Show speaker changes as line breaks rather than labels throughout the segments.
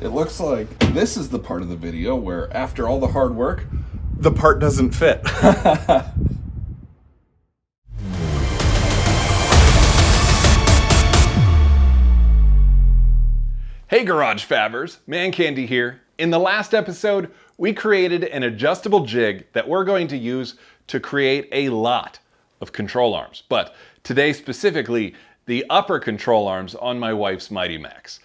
It looks like this is the part of the video where after all the hard work, the part doesn't fit. Hey Garage Fabbers, Man Candy here. In the last episode, we created an adjustable jig that we're going to use to create a lot of control arms. But today specifically, the upper control arms on my wife's Mighty Max.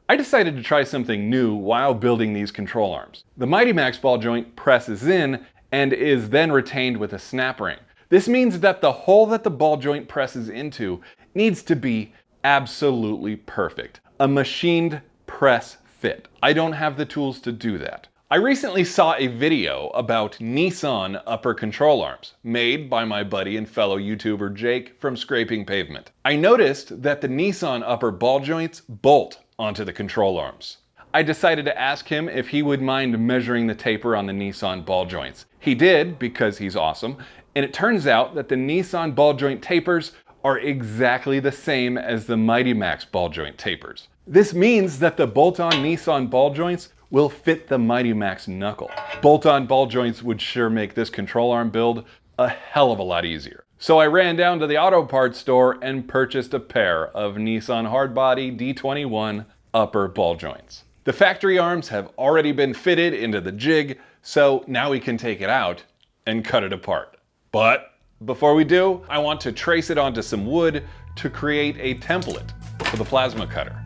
I decided to try something new while building these control arms. The Mighty Max ball joint presses in and is then retained with a snap ring. This means that the hole that the ball joint presses into needs to be absolutely perfect. A machined press fit. I don't have the tools to do that. I recently saw a video about Nissan upper control arms, made by my buddy and fellow YouTuber Jake from Scraping Pavement. I noticed that the Nissan upper ball joints bolt onto the control arms. I decided to ask him if he would mind measuring the taper on the Nissan ball joints. He did, because he's awesome, and it turns out that the Nissan ball joint tapers are exactly the same as the Mighty Max ball joint tapers. This means that the bolt-on Nissan ball joints will fit the Mighty Max knuckle. Bolt-on ball joints would sure make this control arm build a hell of a lot easier. So I ran down to the auto parts store and purchased a pair of Nissan Hardbody D21 upper ball joints. The factory arms have already been fitted into the jig, so now we can take it out and cut it apart. But before we do, I want to trace it onto some wood to create a template for the plasma cutter.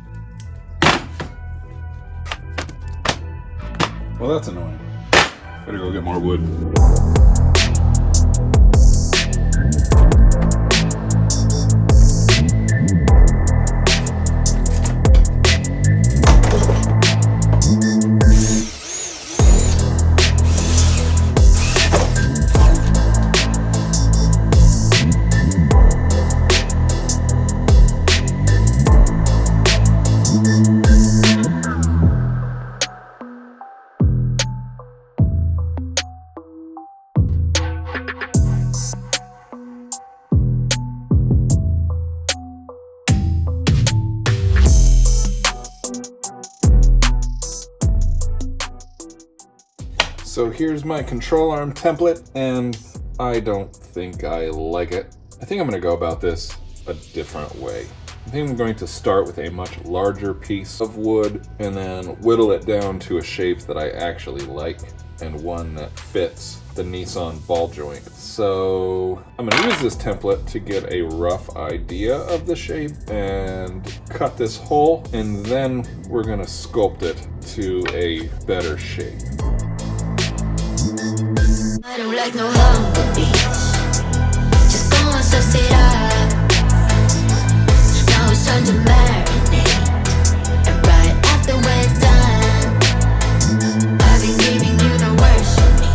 Well, that's annoying. Better go get more wood. So here's my control arm template, and I don't think I like it. I think I'm going to go about this a different way. I think I'm going to start with a much larger piece of wood and then whittle it down to a shape that I actually like and one that fits the Nissan ball joint. So I'm going to use this template to get a rough idea of the shape and cut this hole, and then we're going to sculpt it to a better shape.
I don't like no humble beats. Just go and suss it up. Now it's time to marinate. And right after we're done, I've been giving you the worst of me.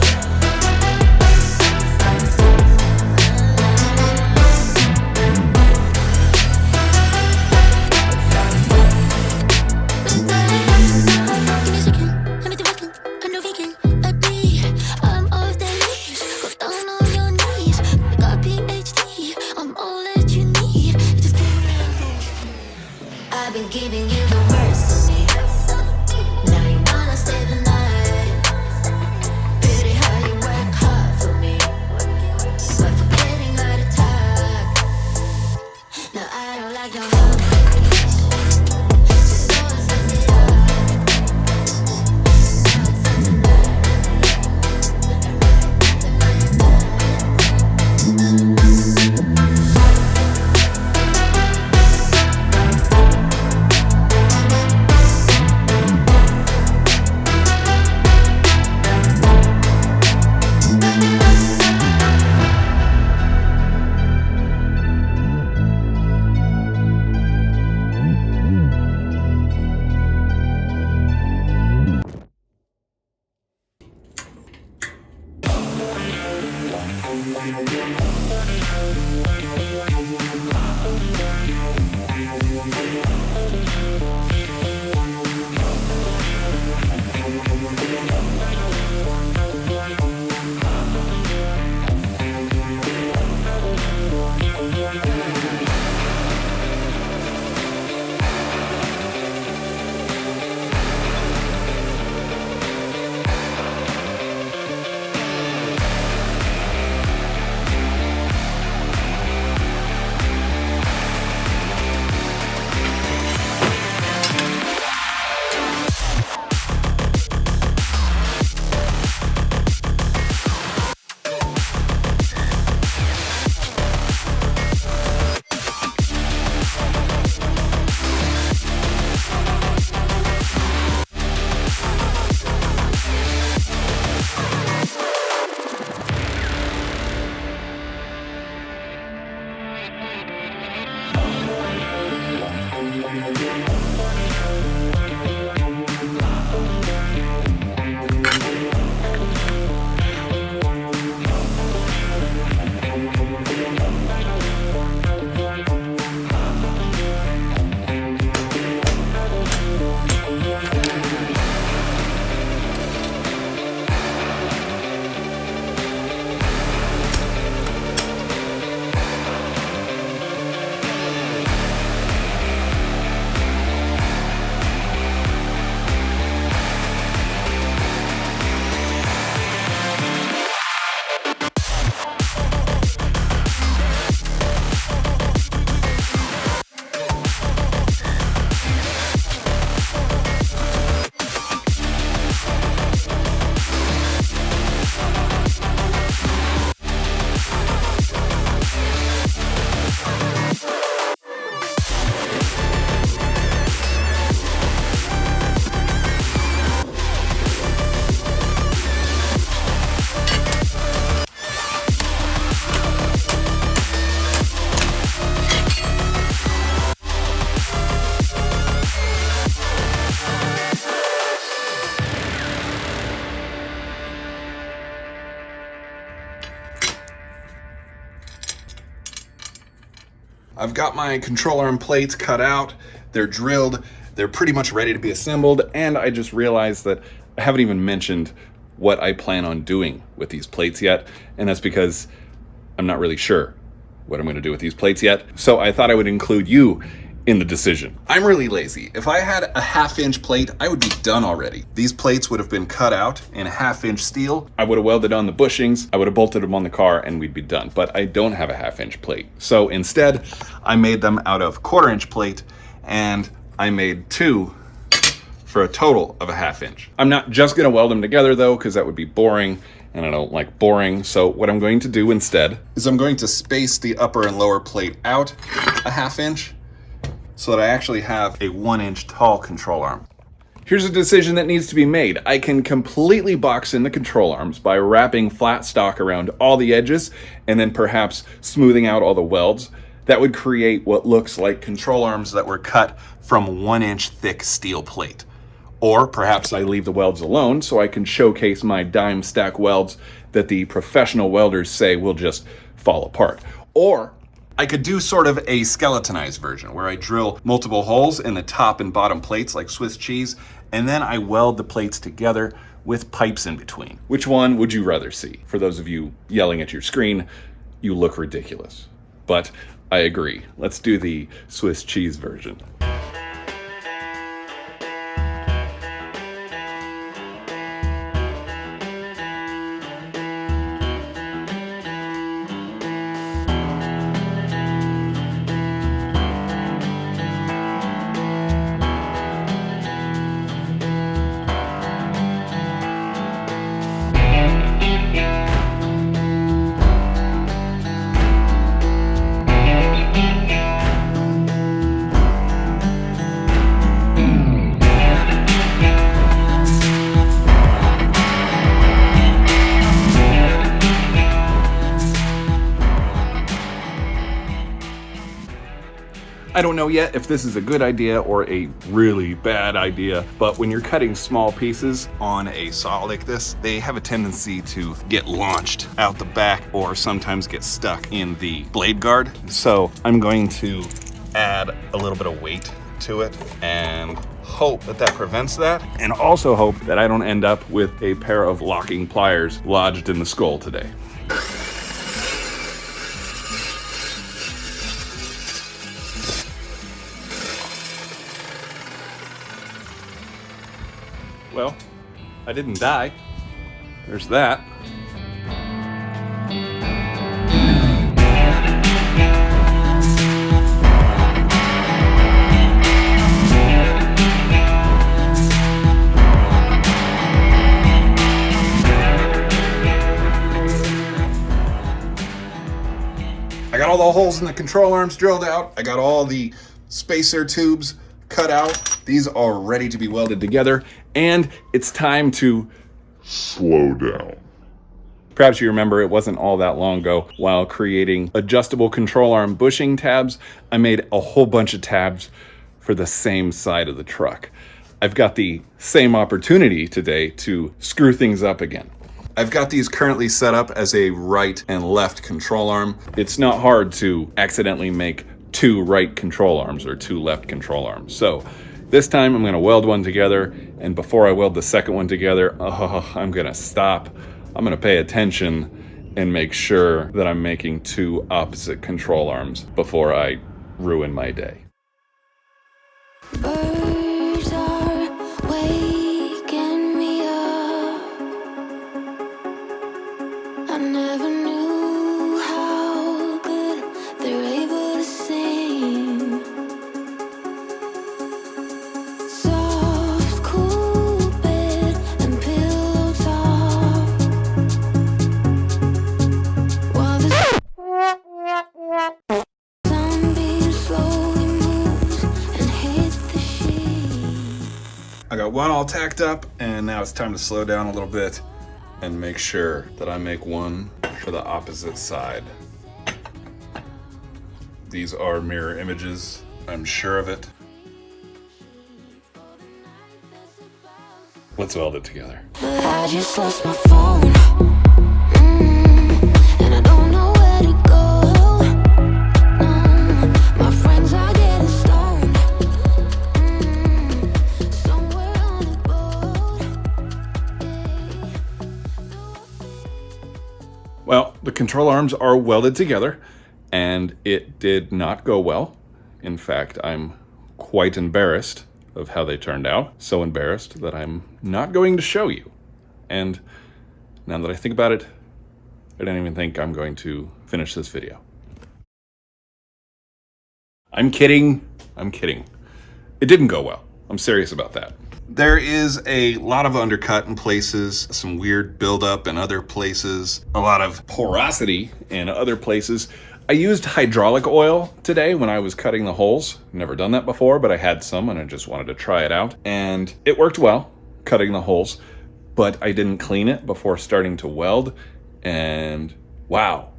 I've got my control arm plates cut out, they're drilled, they're pretty much ready to be assembled, and I just realized that I haven't even mentioned what I plan on doing with these plates yet, and that's because I'm not really sure what I'm going to do with these plates yet, so I thought I would include you in the decision. I'm really lazy. If I had a 1/2-inch plate, I would be done already. These plates would have been cut out in 1/2-inch steel. I would have welded on the bushings, I would have bolted them on the car, and we'd be done. But I don't have a 1/2-inch plate. So instead, I made them out of 1/4-inch plate, and I made 2 for a total of a 1/2-inch. I'm not just gonna weld them together though, because that would be boring, and I don't like boring. So what I'm going to do instead is I'm going to space the upper and lower plate out a 1/2-inch, so that I actually have a 1-inch tall control arm. Here's a decision that needs to be made. I can completely box in the control arms by wrapping flat stock around all the edges and then perhaps smoothing out all the welds. That would create what looks like control arms that were cut from 1-inch thick steel plate. Or perhaps I leave the welds alone so I can showcase my dime stack welds that the professional welders say will just fall apart. Or I could do sort of a skeletonized version where I drill multiple holes in the top and bottom plates like Swiss cheese, and then I weld the plates together with pipes in between. Which one would you rather see? For those of you yelling at your screen, you look ridiculous. But I agree. Let's do the Swiss cheese version. I don't know yet if this is a good idea or a really bad idea, but when you're cutting small pieces on a saw like this, they have a tendency to get launched out the back or sometimes get stuck in the blade guard. So I'm going to add a little bit of weight to it and hope that that prevents that, and also hope that I don't end up with a pair of locking pliers lodged in the skull today. Well, I didn't die. There's that. I got all the holes in the control arms drilled out. I got all the spacer tubes cut out. These are ready to be welded together, and it's time to slow down. Perhaps you remember it wasn't all that long ago, while creating adjustable control arm bushing tabs, I made a whole bunch of tabs for the same side of the truck. I've got the same opportunity today to screw things up again. I've got these currently set up as a right and left control arm. It's not hard to accidentally make 2 right control arms or 2 left control arms. So this time I'm gonna weld one together, and before I weld the second one together, I'm gonna stop. I'm gonna pay attention and make sure that I'm making 2 opposite control arms before I ruin my day.
Birds are waking me up. I never knew how good they're able to sing. Soft, cool bed and pillow talk. While the sunbeam slowly moves and hits the sheet.
I got one all tacked up, and now it's time to slow down a little bit and make sure that I make one for the opposite side. These are mirror images, I'm sure of it. Let's weld it together.
But I just lost my phone. And I don't know where to go. No,
the control arms are welded together, and it did not go well. In fact, I'm quite embarrassed of how they turned out. So embarrassed that I'm not going to show you. And now that I think about it, I don't even think I'm going to finish this video. I'm kidding. I'm kidding. It didn't go well. I'm serious about that. There is a lot of undercut in places, some weird buildup in other places, a lot of porosity in other places. I used hydraulic oil today when I was cutting the holes. Never done that before, but I had some and I just wanted to try it out. And it worked well, cutting the holes, but I didn't clean it before starting to weld. And wow,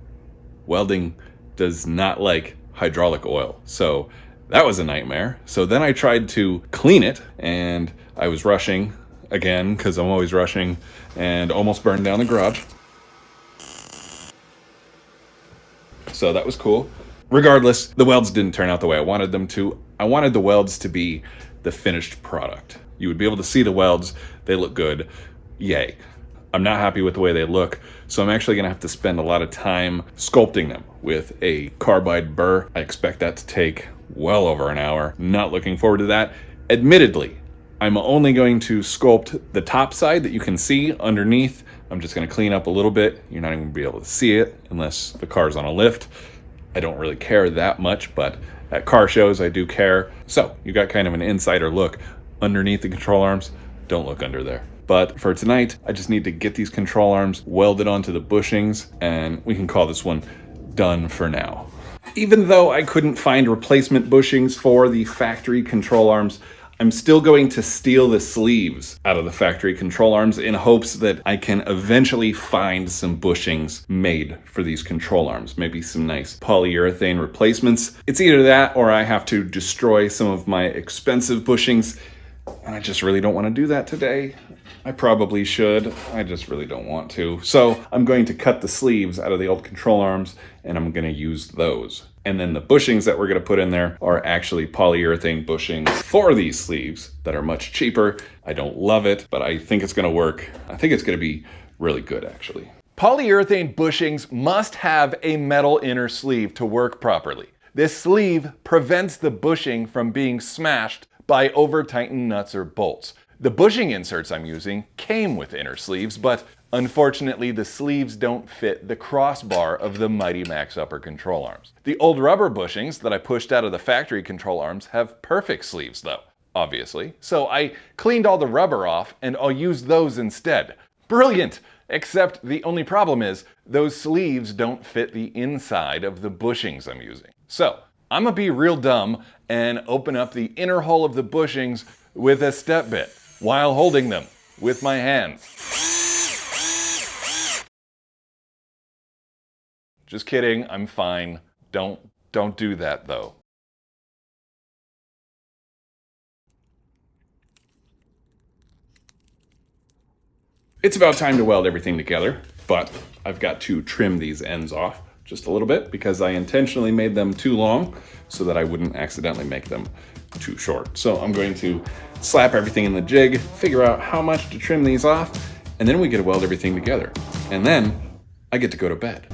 welding does not like hydraulic oil. So that was a nightmare. So then I tried to clean it, and I was rushing again, because I'm always rushing, and almost burned down the garage. So that was cool. Regardless, the welds didn't turn out the way I wanted them to. I wanted the welds to be the finished product. You would be able to see the welds. They look good. Yay. I'm not happy with the way they look, so I'm actually gonna have to spend a lot of time sculpting them with a carbide burr. I expect that to take well over an hour. Not looking forward to that. Admittedly, I'm only going to sculpt the top side that you can see underneath. I'm just gonna clean up a little bit. You're not even gonna be able to see it unless the car's on a lift. I don't really care that much, but at car shows I do care. So you got kind of an insider look underneath the control arms. Don't look under there. But for tonight, I just need to get these control arms welded onto the bushings, and we can call this one done for now. Even though I couldn't find replacement bushings for the factory control arms, I'm still going to steal the sleeves out of the factory control arms in hopes that I can eventually find some bushings made for these control arms. Maybe some nice polyurethane replacements. It's either that or I have to destroy some of my expensive bushings, and I just really don't want to do that today. I probably should. I just really don't want to. So I'm going to cut the sleeves out of the old control arms, and I'm going to use those. And then the bushings that we're going to put in there are actually polyurethane bushings for these sleeves that are much cheaper. I don't love it, but I think it's going to work. I think it's going to be really good, actually. Polyurethane bushings must have a metal inner sleeve to work properly. This sleeve prevents the bushing from being smashed by over-tightened nuts or bolts. The bushing inserts I'm using came with inner sleeves, but unfortunately the sleeves don't fit the crossbar of the Mighty Max upper control arms. The old rubber bushings that I pushed out of the factory control arms have perfect sleeves though, obviously. So I cleaned all the rubber off and I'll use those instead. Brilliant! Except the only problem is those sleeves don't fit the inside of the bushings I'm using. So I'm gonna be real dumb and open up the inner hole of the bushings with a step bit while holding them with my hands. Just kidding, I'm fine. Don't do that though. It's about time to weld everything together, but I've got to trim these ends off just a little bit because I intentionally made them too long so that I wouldn't accidentally make them too short. So I'm going to slap everything in the jig, figure out how much to trim these off, and then we get to weld everything together. And then I get to go to bed.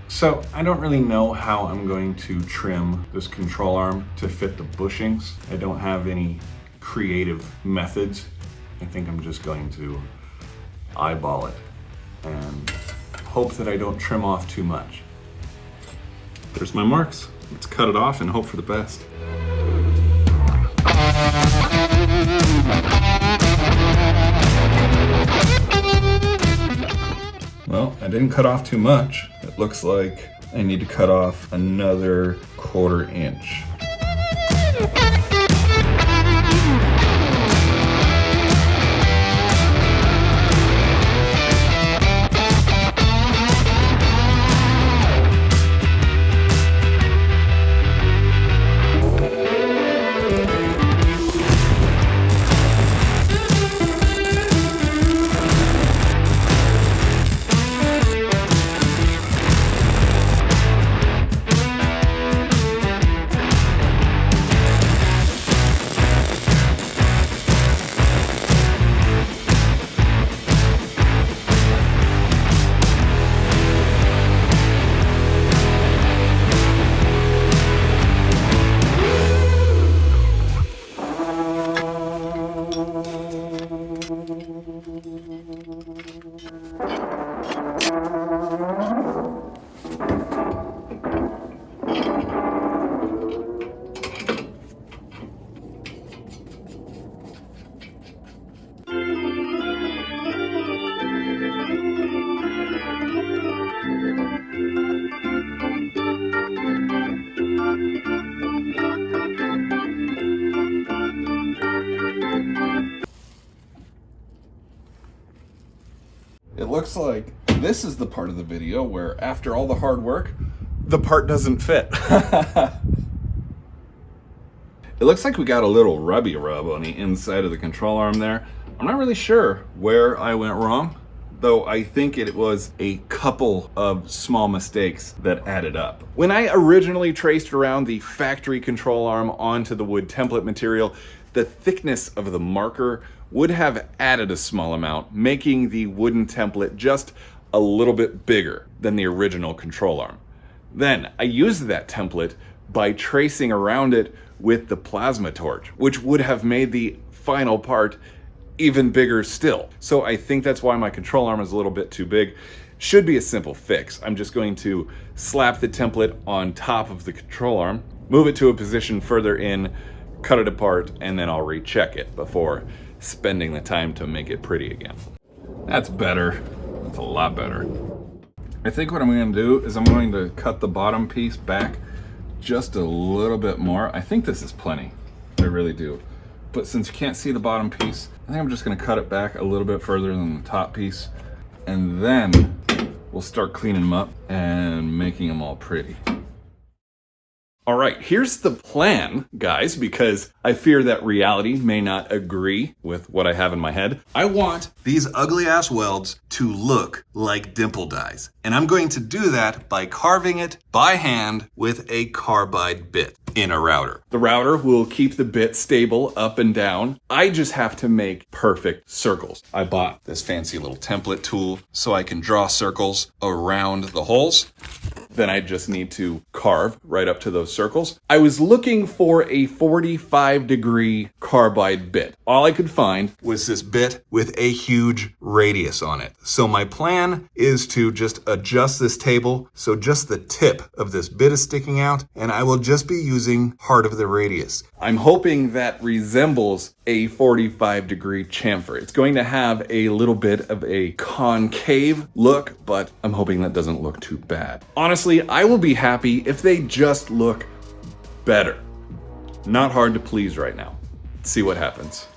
So I don't really know how I'm going to trim this control arm to fit the bushings. I don't have any creative methods. I think I'm just going to eyeball it and hope that I don't trim off too much. There's my marks. Let's cut it off and hope for the best. Well, I didn't cut off too much. It looks like I need to cut off another 1/4 inch. looks like this is the part of the video where after all the hard work, the part doesn't fit. It looks like we got a little rubby rub on the inside of the control arm there. I'm not really sure where I went wrong, though I think it was a couple of small mistakes that added up. When I originally traced around the factory control arm onto the wood template material, the thickness of the marker would have added a small amount, making the wooden template just a little bit bigger than the original control arm. Then I used that template by tracing around it with the plasma torch, which would have made the final part even bigger still. So I think that's why my control arm is a little bit too big. Should be a simple fix. I'm just going to slap the template on top of the control arm, move it to a position further in, cut it apart, and then I'll recheck it before spending the time to make it pretty again. That's better. That's a lot better. I think what I'm going to do is I'm going to cut the bottom piece back just a little bit more. I think this is plenty. I really do. But since you can't see the bottom piece, I think I'm just going to cut it back a little bit further than the top piece. And then we'll start cleaning them up and making them all pretty. All right, here's the plan, guys, because I fear that reality may not agree with what I have in my head. I want these ugly ass welds to look like dimple dies. And I'm going to do that by carving it by hand with a carbide bit in a router. The router will keep the bit stable up and down. I just have to make perfect circles. I bought this fancy little template tool so I can draw circles around the holes. Then I just need to carve right up to those circles. I was looking for a 45-degree carbide bit. All I could find was this bit with a huge radius on it. So my plan is to just adjust this table so just the tip of this bit is sticking out, and I will just be using part of the radius. I'm hoping that resembles a 45-degree chamfer. It's going to have a little bit of a concave look, but I'm hoping that doesn't look too bad. Honestly, I will be happy if they just look better. Not hard to please right now. Let's see what happens.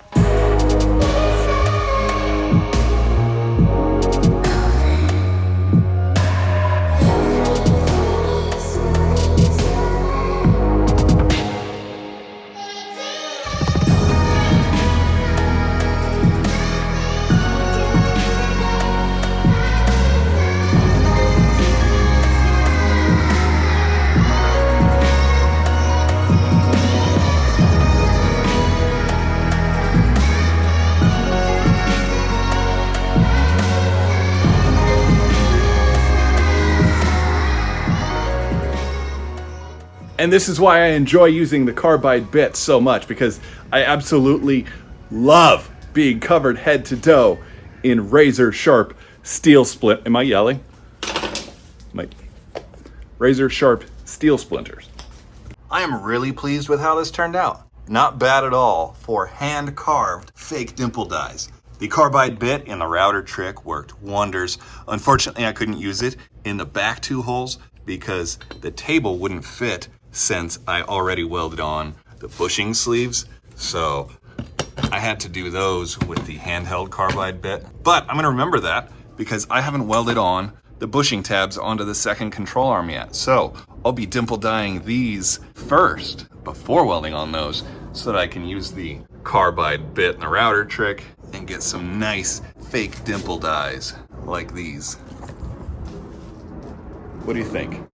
And this is why I enjoy using the carbide bit so much, because I absolutely love being covered head to toe in razor sharp steel splint. Am I yelling? Razor sharp steel splinters. I am really pleased with how this turned out. Not bad at all for hand carved fake dimple dies. The carbide bit and the router trick worked wonders. Unfortunately, I couldn't use it in the back two holes because the table wouldn't fit since I already welded on the bushing sleeves. So I had to do those with the handheld carbide bit. But I'm gonna remember that because I haven't welded on the bushing tabs onto the second control arm yet. So I'll be dimple dyeing these first before welding on those so that I can use the carbide bit and the router trick and get some nice fake dimple dies like these. What do you think?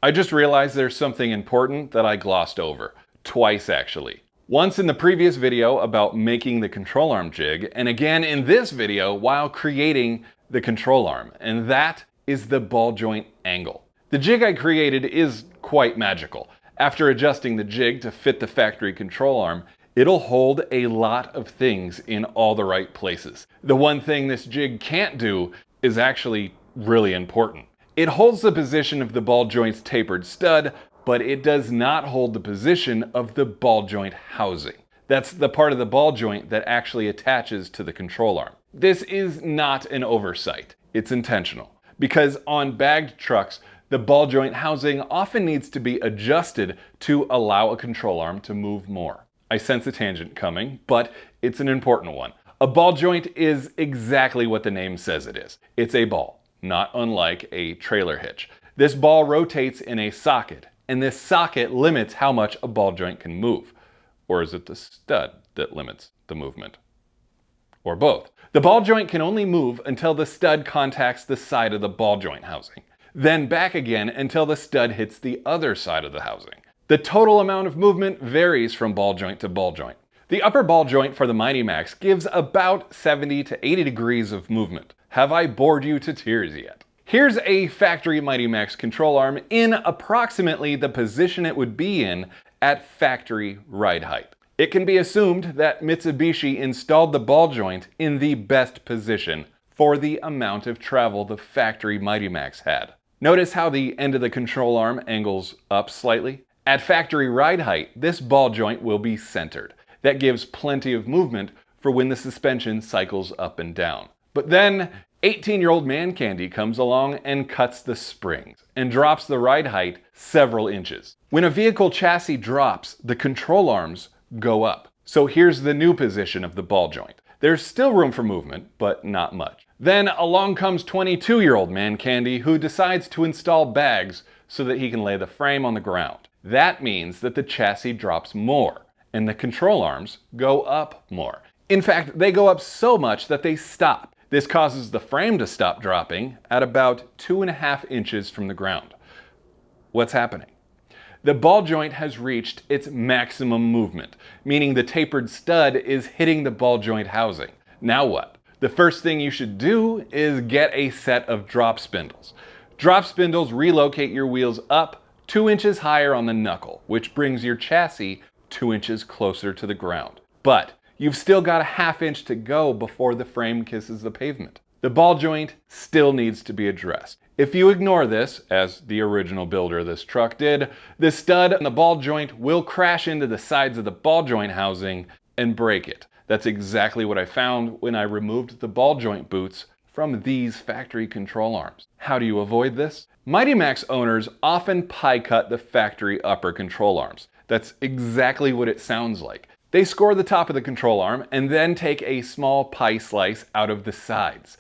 I just realized there's something important that I glossed over. Twice, actually. Once in the previous video about making the control arm jig, and again in this video while creating the control arm, and that is the ball joint angle. The jig I created is quite magical. After adjusting the jig to fit the factory control arm, it'll hold a lot of things in all the right places. The one thing this jig can't do is actually really important. It holds the position of the ball joint's tapered stud, but it does not hold the position of the ball joint housing. That's the part of the ball joint that actually attaches to the control arm. This is not an oversight. It's intentional. Because on bagged trucks, the ball joint housing often needs to be adjusted to allow a control arm to move more. I sense a tangent coming, but it's an important one. A ball joint is exactly what the name says it is. It's a ball, not unlike a trailer hitch. This ball rotates in a socket, and this socket limits how much a ball joint can move. Or is it the stud that limits the movement? Or both. The ball joint can only move until the stud contacts the side of the ball joint housing, then back again until the stud hits the other side of the housing. The total amount of movement varies from ball joint to ball joint. The upper ball joint for the Mighty Max gives about 70 to 80 degrees of movement. Have I bored you to tears yet? Here's a factory Mighty Max control arm in approximately the position it would be in at factory ride height. It can be assumed that Mitsubishi installed the ball joint in the best position for the amount of travel the factory Mighty Max had. Notice how the end of the control arm angles up slightly? At factory ride height, this ball joint will be centered. That gives plenty of movement for when the suspension cycles up and down. But then 18-year-old Man Candy comes along and cuts the springs and drops the ride height several inches. When a vehicle chassis drops, the control arms go up. So here's the new position of the ball joint. There's still room for movement, but not much. Then along comes 22-year-old Man Candy, who decides to install bags so that he can lay the frame on the ground. That means that the chassis drops more, and the control arms go up more. In fact, they go up so much that they stop. This causes the frame to stop dropping at about 2.5 inches from the ground. What's happening? The ball joint has reached its maximum movement, meaning the tapered stud is hitting the ball joint housing. Now what? The first thing you should do is get a set of drop spindles. Drop spindles relocate your wheels up 2 inches higher on the knuckle, which brings your chassis 2 inches closer to the ground. But you've still got a ½ inch to go before the frame kisses the pavement. The ball joint still needs to be addressed. If you ignore this, as the original builder of this truck did, the stud and the ball joint will crash into the sides of the ball joint housing and break it. That's exactly what I found when I removed the ball joint boots from these factory control arms. How do you avoid this? Mighty Max owners often pie cut the factory upper control arms. That's exactly what it sounds like. They score the top of the control arm and then take a small pie slice out of the sides.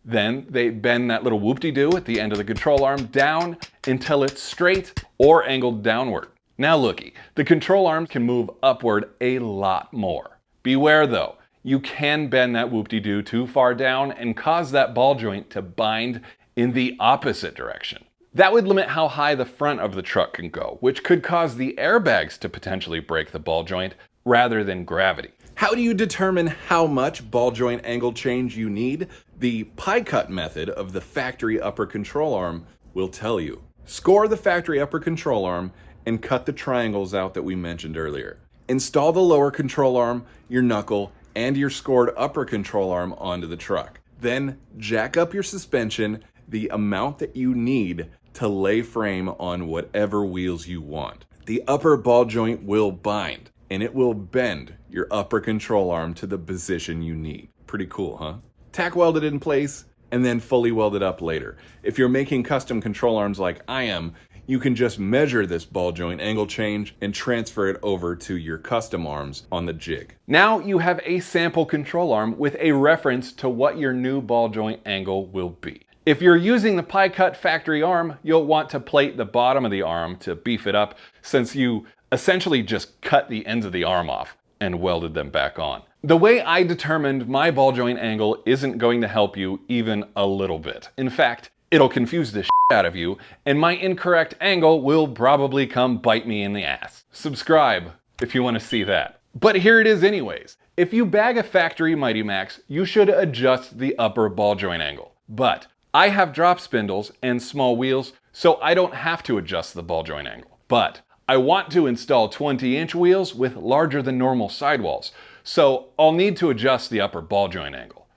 Then they bend that little whoop-de-doo at the end of the control arm down until it's straight or angled downward. Now looky, the control arm can move upward a lot more. Beware though, you can bend that whoop-de-doo too far down and cause that ball joint to bind in the opposite direction. That would limit how high the front of the truck can go, which could cause the airbags to potentially break the ball joint rather than gravity. How do you determine how much ball joint angle change you need? The pie cut method of the factory upper control arm will tell you. Score the factory upper control arm and cut the triangles out that we mentioned earlier. Install the lower control arm, your knuckle, and your scored upper control arm onto the truck. Then jack up your suspension the amount that you need to lay frame on whatever wheels you want. The upper ball joint will bind, and it will bend your upper control arm to the position you need. Pretty cool, huh? Tack weld it in place and then fully weld it up later. If you're making custom control arms like I am, you can just measure this ball joint angle change and transfer it over to your custom arms on the jig. Now you have a sample control arm with a reference to what your new ball joint angle will be. If you're using the pie cut factory arm, you'll want to plate the bottom of the arm to beef it up, since you essentially just cut the ends of the arm off and welded them back on. The way I determined my ball joint angle isn't going to help you even a little bit. In fact, it'll confuse the shit out of you, and my incorrect angle will probably come bite me in the ass. Subscribe if you want to see that. But here it is anyways. If you bag a factory Mighty Max, you should adjust the upper ball joint angle. But I have drop spindles and small wheels, so I don't have to adjust the ball joint angle. But I want to install 20-inch wheels with larger than normal sidewalls, so I'll need to adjust the upper ball joint angle.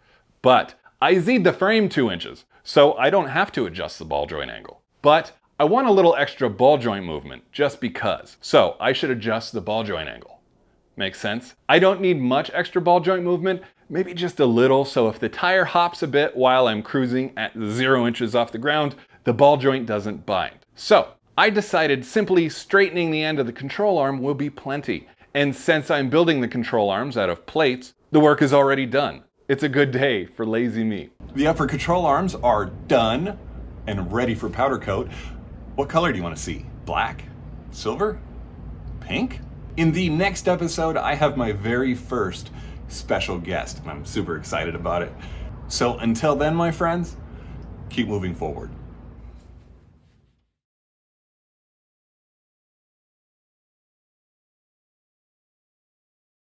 But I Z'd the frame 2 inches, so I don't have to adjust the ball joint angle. But I want a little extra ball joint movement just because, so I should adjust the ball joint angle. Makes sense? I don't need much extra ball joint movement, maybe just a little, so if the tire hops a bit while I'm cruising at 0 inches off the ground, the ball joint doesn't bind. So I decided simply straightening the end of the control arm will be plenty. And since I'm building the control arms out of plates, the work is already done. it's a good day for lazy me. The upper control arms are done and ready for powder coat. What color do you want to see? Black? Silver? Pink? In the next episode, I have my very first special guest, and I'm super excited about it. So until then, my friends, keep moving forward.